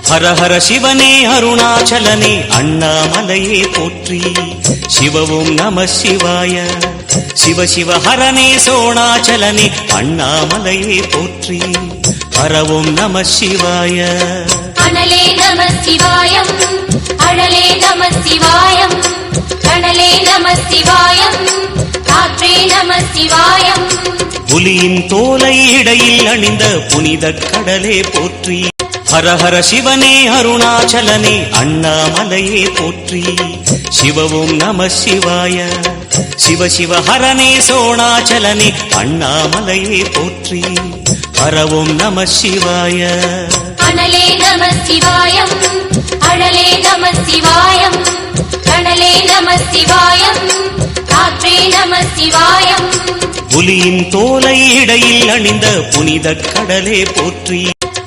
ஹர ஹர சிவனே அருணாச்சலனே அண்ணாமலையே போற்றி. சிவவும் நம சிவாய. சிவ சிவ ஹரனே சோணாச்சலனே அண்ணாமலையே போற்றி. ஹரவும் நம சிவாய. அனலே நம சிவாயம், அழலே நம சிவாயம், கனலே நம சிவாயம், காற்றே நம சிவாயம். புலியின் தோலை இடையில் அணிந்த புனித கடலே போற்றி. ஹர ஹர சிவனே அருணாச்சலனே அண்ணாமலையே போற்றி. சிவவும் நம சிவாய. சிவ சிவ ஹரனே சோணாச்சலனே அண்ணாமலையே போற்றி. ஹரவும் நம சிவாய. அனலே நம சிவாயம், அழலே நம சிவாயம், கனலே நம சிவாயம், காற்றே நம சிவாயம். புலியின் தோலை இடையில் அணிந்த புனித கடலே போற்றி.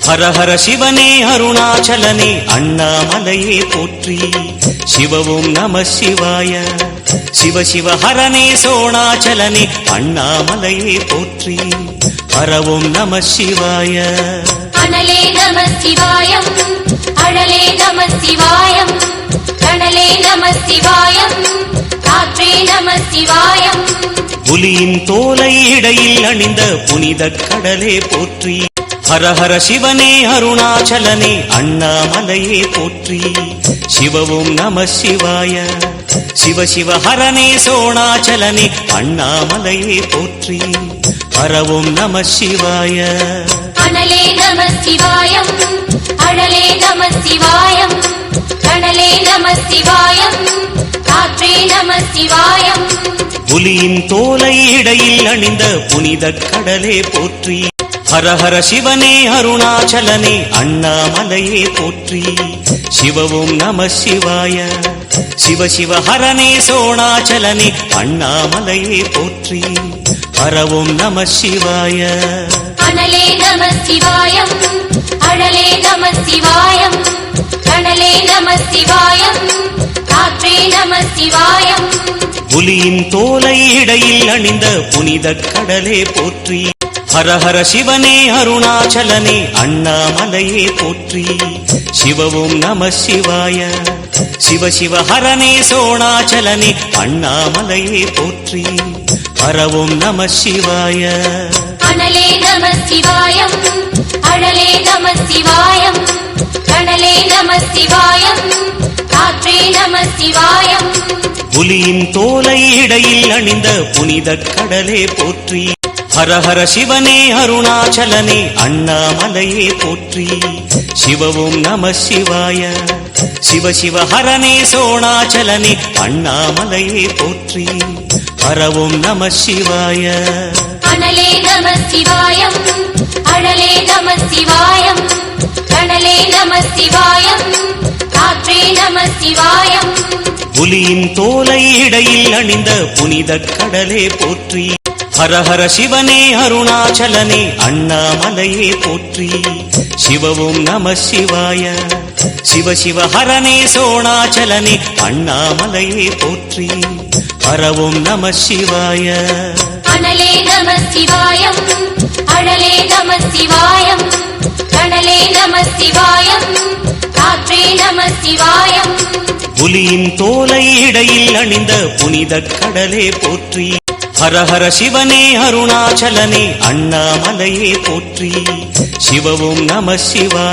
ஹர ஹர சிவனே அருணாச்சலனே அண்ணாமலையே போற்றி. சிவவும் நம சிவாய. சிவ சிவ ஹரனே சோணாச்சலனே அண்ணாமலையே போற்றி. ஹரவும் நம சிவாய. அனலே நம சிவாயம், அழலே நம சிவாயம், கனலே நம சிவாயம், காற்றே நம சிவாயம். புலியின் தோலை இடையில் அணிந்த புனித கடலே போற்றி. ஹர ஹர சிவனே அருணாச்சலனே அண்ணாமலையே போற்றி. சிவவும் நம சிவாய. சிவ சிவ ஹரனே சோணாச்சலனே அண்ணாமலையே போற்றி. ஹரவும் நம சிவாய. அனலே நம சிவாயம், அழலே நம சிவாயம், கனலே நம சிவாயம், காற்றே நம சிவாயம். புலியின் தோலை இடையில் அணிந்த புனித கடலே போற்றி. ஹர ஹர சிவனே அருணாச்சலனே அண்ணாமலையே போற்றி. சிவவும் நம சிவாய. சிவ சிவ ஹரனே சோணாச்சலனே அண்ணாமலையே போற்றி. ஹரவும் நம சிவாய. அனலே நம சிவாயம், அழலே நம சிவாயம், கனலே நம சிவாயம், காற்றே நம சிவாயம். புலியின் தோலை இடையில் அணிந்த புனித கடலே போற்றி. ஹர ஹர சிவனே அருணாச்சலனே அண்ணாமலையே போற்றி. சிவவும் நம சிவாய. சிவ சிவ ஹரனே சோணாச்சலனே அண்ணாமலையே போற்றி. ஹரவும் நம சிவாய. அனலே நம சிவாயம், அழலே நம சிவாயம், கனலே நம சிவாயம், காற்றே நம சிவாயம். புலியின் தோலை இடையில் அணிந்த புனித கடலே போற்றி. ஹர ஹர சிவனே அருணாச்சலனே அண்ணாமலையே போற்றி. சிவவும் நம சிவாய. சிவ சிவ ஹரனே சோணாச்சலனே அண்ணாமலையே போற்றி. ஹரவும் நம சிவாய. அனலே நம சிவாயம், அழலே நம சிவாயம், கனலே நம சிவாயம், காற்றே நம சிவாயம். புலியின் தோலை இடையில் அணிந்த புனித கடலே போற்றி. ஹர ஹர சிவனே அருணாச்சலனே அண்ணாமலையே போற்றி. சிவவும் நம சிவாய. சிவ சிவ ஹரனே சோணாச்சலனே அண்ணாமலையே போற்றி. ஹரவும் நம சிவாய. அனலே நம சிவாயம், அழலே நம சிவாயம், கனலே நம சிவாயம், காற்றே நம சிவாயம். புலியின் தோலை இடையில் அணிந்த புனித கடலே போற்றி. ஹர ஹர சிவனே அருணாச்சலனே அண்ணாமலையே போற்றி. சிவவும் நம சிவாய.